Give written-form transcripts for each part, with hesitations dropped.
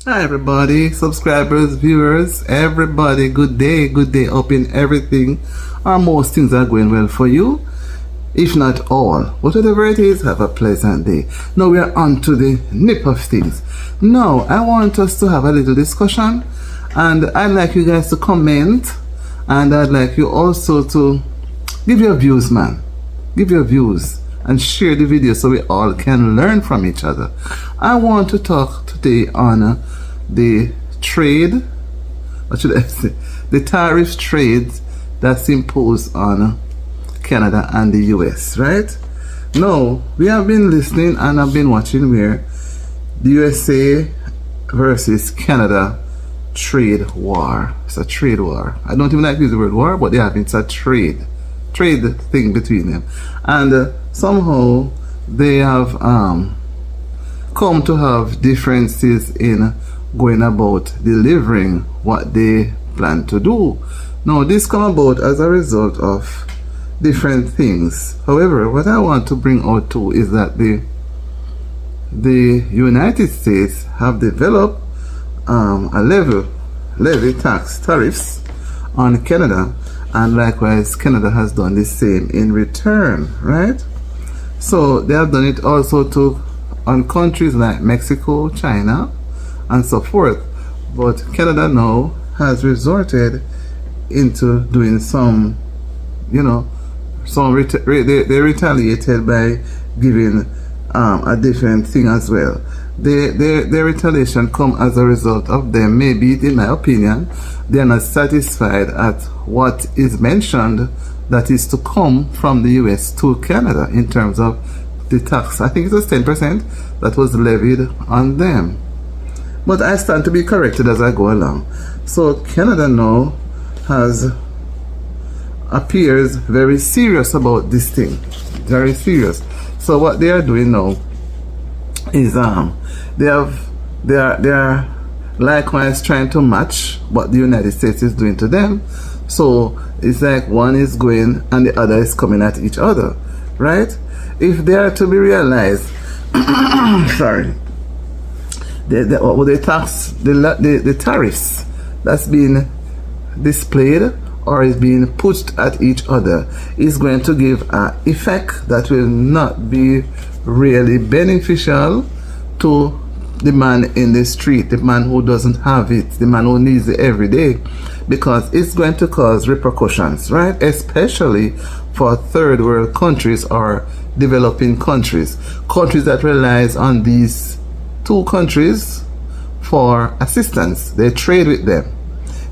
Hi everybody, subscribers, viewers, everybody, good day, hoping everything or most things are going well for you, if not all. But whatever it is, have a pleasant day. Now we are on to the nip of things. Now I want us to have a little discussion, and I'd like you guys to comment, and I'd like you also to give your views, man. Give your views and share the video so we all can learn from each other. I want to talk today on the trade, what should I say, the tariff trades that's imposed on Canada and the US, right? Now, we have been listening and I've been watching where the USA versus Canada trade war. It's a trade war. I don't even like to use the word war, but it's a trade thing between them. And somehow they have come to have differences in going about delivering what they plan to do. Now this come about as a result of different things. However, what I want to bring out too is that the United States have developed a levy tax tariffs on Canada, and likewise Canada has done the same in return, right? So they have done it also on countries like Mexico, China, and so forth. But Canada now has resorted into doing some, they retaliated by giving a different thing as well. Their retaliation come as a result of them, maybe in my opinion, they are not satisfied at what is mentioned that is to come from the US to Canada in terms of the tax. I think it was 10% that was levied on them. But I stand to be corrected as I go along. So Canada now appears very serious about this thing. Very serious. So what they are doing now is they are likewise trying to match what the United States is doing to them. So it's like one is going and the other is coming at each other, right? If they are to be realized, sorry, the tariffs that's being displayed or is being pushed at each other is going to give an effect that will not be really beneficial to the man in the street, the man who doesn't have it, the man who needs it every day, because it's going to cause repercussions, right? Especially for third world countries or developing countries that relies on these two countries for assistance. They trade with them,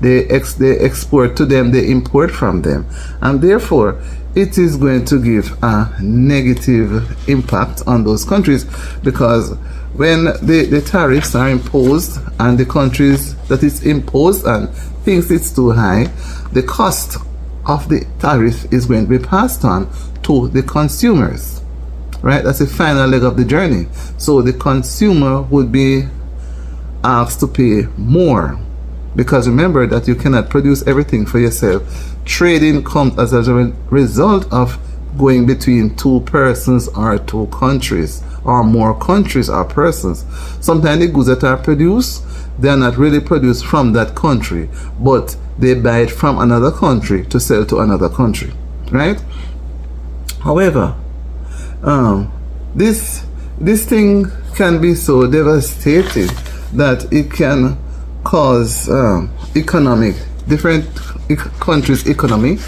they export to them, they import from them, and therefore it is going to give a negative impact on those countries, because when the tariffs are imposed and the countries that it's imposed and thinks it's too high, the cost of the tariff is going to be passed on to the consumers, right? That's the final leg of the journey. So the consumer would be asked to pay more, because remember that you cannot produce everything for yourself. Trading comes as a result of going between two persons or two countries or more countries or persons. Sometimes the goods that are produced, they are not really produced from that country, but they buy it from another country to sell to another country, right? However, this thing can be so devastating that it can cause different countries' economy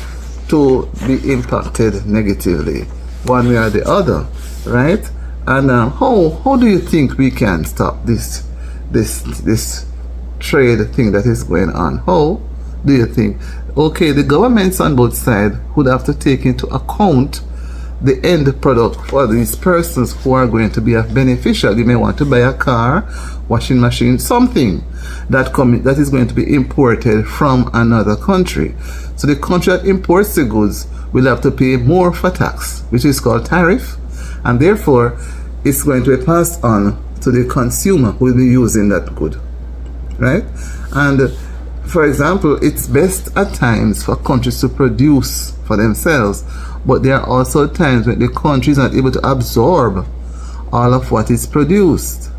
to be impacted negatively one way or the other, right? And how do you think we can stop this trade thing that is going on? How do you think? Okay, the governments on both sides would have to take into account the end product for these persons who are going to be a beneficial. You may want to buy a car, washing machine, something that is going to be imported from another country. So the country that imports the goods will have to pay more for tax, which is called tariff, and therefore it's going to be passed on to the consumer who will be using that good, right? And for example, it's best at times for countries to produce for themselves, but there are also times when the country is not able to absorb all of what is produced.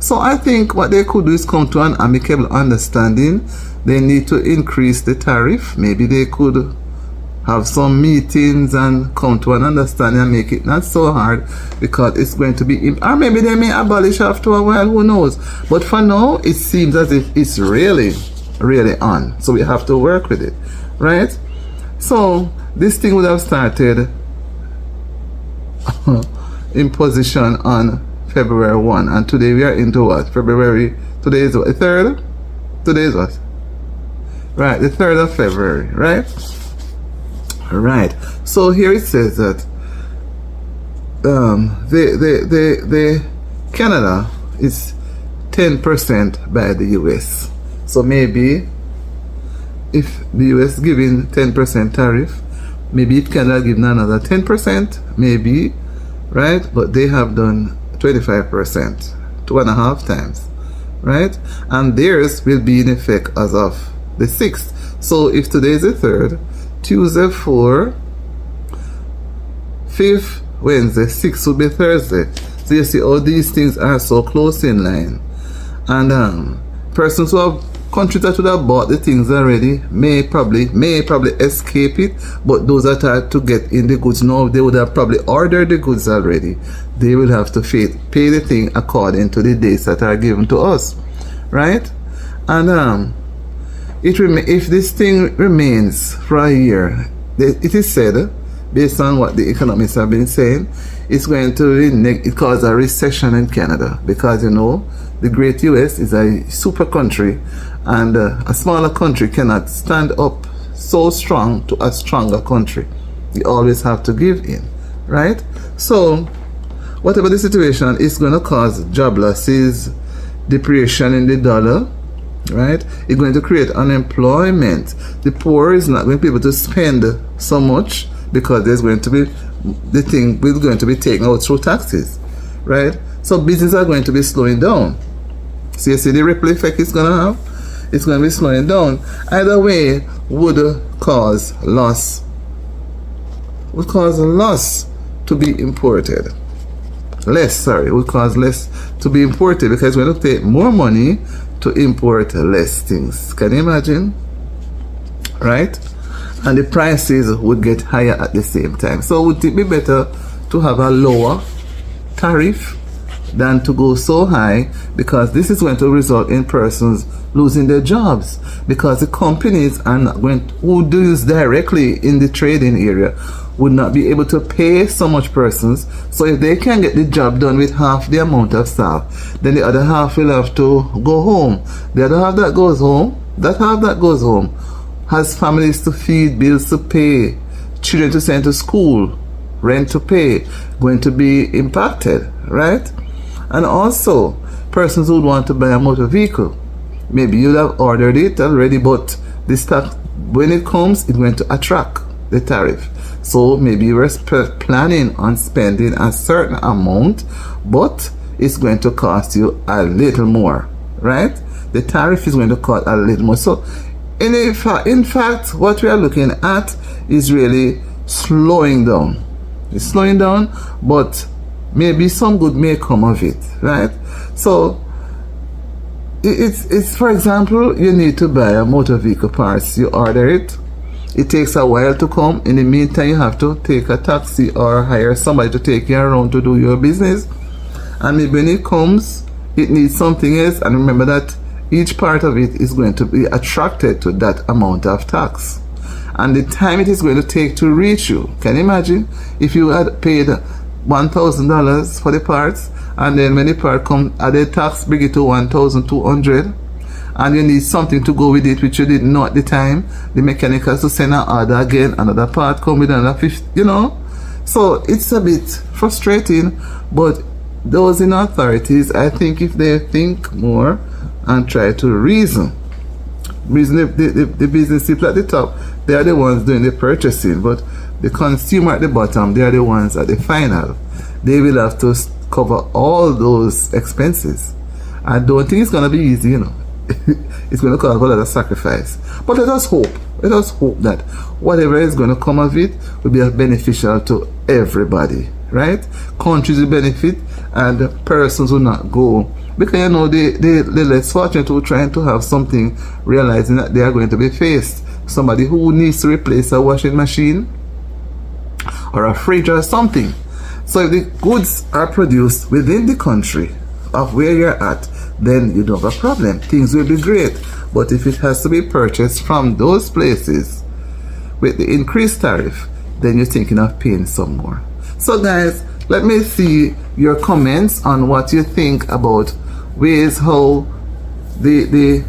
So I think what they could do is come to an amicable understanding. They need to increase the tariff. Maybe they could have some meetings and come to an understanding and make it not so hard, because it's going to be, or maybe they may abolish after a while, who knows. But for now, it seems as if it's really on. So we have to work with it, right? So this thing would have started in position on February 1, and today we are into what? February, today is what? The 3rd? Today is what? Right, the 3rd of February, right? Right. So here it says that the Canada is 10% by the US. So maybe if the US giving 10% tariff, maybe if Canada give another 10%, maybe, right? But they have done 25%, 2.5 times, right? And theirs will be in effect as of the 6th. So if today is the 3rd, Tuesday 4, 5th Wednesday, 6th will be Thursday. So you see all these things are so close in line. And persons who have countries that would have bought the things already may probably escape it, but those that are to get in the goods now, they would have probably ordered the goods already. They will have to pay the thing according to the dates that are given to us, right? And if this thing remains for a year, it is said, based on what the economists have been saying, it's going to cause a recession in Canada, because you know the great US is a super country, and a smaller country cannot stand up so strong to a stronger country. You always have to give in, right? So whatever the situation, is going to cause job losses, depreciation in the dollar, right? It's going to create unemployment. The poor is not going to be able to spend so much, because there's going to be, the thing is going to be taken out through taxes, right? So businesses are going to be slowing down. So you see the ripple effect it's going to have? It's going to be slowing down. Either way would cause loss. Would cause a loss to be imported. Would cause less to be imported, because we're going to take more money to import less things. Can you imagine? Right? And the prices would get higher at the same time. So would it be better to have a lower tariff than to go so high, because this is going to result in persons losing their jobs, because the companies are not going to, who do this directly in the trading area, would not be able to pay so much persons. So if they can get the job done with half the amount of staff, then the other half will have to go home. The other half that goes home, has families to feed, bills to pay, children to send to school, rent to pay, going to be impacted, right? And also persons who would want to buy a motor vehicle, maybe you'd have ordered it already, but the stock, when it comes, it's going to attract the tariff. So maybe you were planning on spending a certain amount, but it's going to cost you a little more, right? The tariff is going to cost a little more. So in fact, what we are looking at is really slowing down. It's slowing down, but maybe some good may come of it, right? So it's for example, you need to buy a motor vehicle parts. You order it. It takes a while to come. In the meantime, you have to take a taxi or hire somebody to take you around to do your business. And maybe when it comes, it needs something else. And remember that each part of it is going to be attracted to that amount of tax. And the time it is going to take to reach you. Can you imagine if you had paid $1,000 for the parts, and then when the part comes, added tax, bring it to $1,200, and you need something to go with it which you didn't know at the time. The mechanic has to send an order again, another part come with another 50, you know. So it's a bit frustrating, but those in authorities, I think if they think more and try to reason the business people at the top, they are the ones doing the purchasing, but the consumer at the bottom, they are the ones at the final. They will have to cover all those expenses. I don't think it's going to be easy, you know. It's going to cause a lot of sacrifice. But let us hope that whatever is going to come of it will be beneficial to everybody, right? Countries will benefit, and persons will not go Because you know the less fortunate who trying to have something, realizing that they are going to be faced. Somebody who needs to replace a washing machine or a fridge or something. So if the goods are produced within the country of where you're at, then you don't have a problem. Things will be great. But if it has to be purchased from those places with the increased tariff, then you're thinking of paying some more. So guys, let me see your comments on what you think about ways how the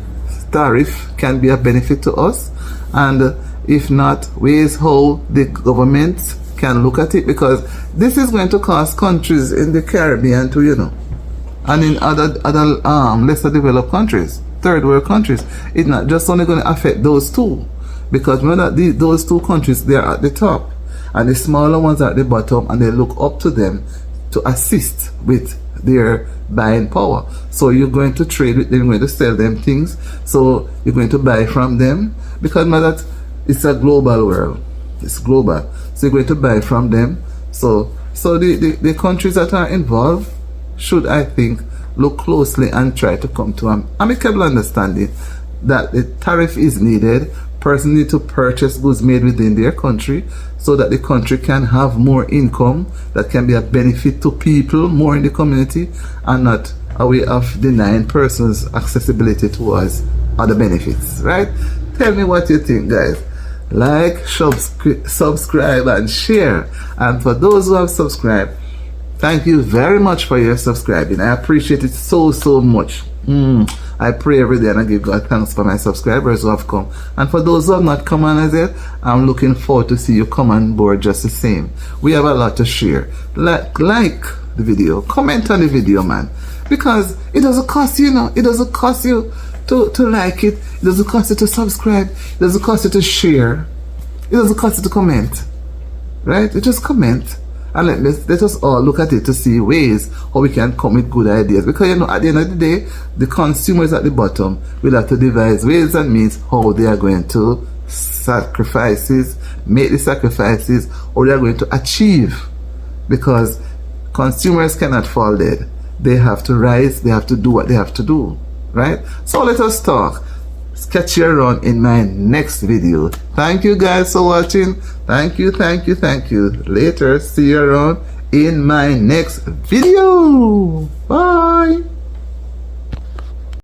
tariff can be a benefit to us, and if not, ways how the government can look at it, because this is going to cost countries in the Caribbean to, you know, and in other lesser developed countries, third world countries. It's not just only going to affect those two, because remember that those two countries, they are at the top and the smaller ones are at the bottom, and they look up to them to assist with their buying power. So you're going to trade with them, you're going to sell them things, so you're going to buy from them, because remember that it's a global world, it's global, so you're going to buy from them. So the countries that are involved should, I think, look closely and try to come to an amicable understanding that the tariff is needed. Persons need to purchase goods made within their country so that the country can have more income that can be a benefit to people more in the community, and not a way of denying persons accessibility towards other benefits, right? Tell me what you think, guys. Like, subscribe and share. And for those who have subscribed, thank you very much for your subscribing. I appreciate it so much. I pray every day and I give God thanks for my subscribers who have come. And for those who have not come on as yet, I'm looking forward to see you come on board just the same. We have a lot to share. Like the video, comment on the video, man. Because it doesn't cost you, it doesn't cost you to like it. It doesn't cost you to subscribe. It doesn't cost you to share. It doesn't cost you to comment. Right? You just comment. And let us all look at it to see ways how we can come with good ideas. Because at the end of the day, the consumers at the bottom will have to devise ways and means how they are going to make the sacrifices, or they are going to achieve. Because consumers cannot fall dead. They have to rise, they have to do what they have to do. Right? So let us talk. Catch you around in my next video. Thank you guys for watching. Thank you. Later, see you around in my next video. Bye.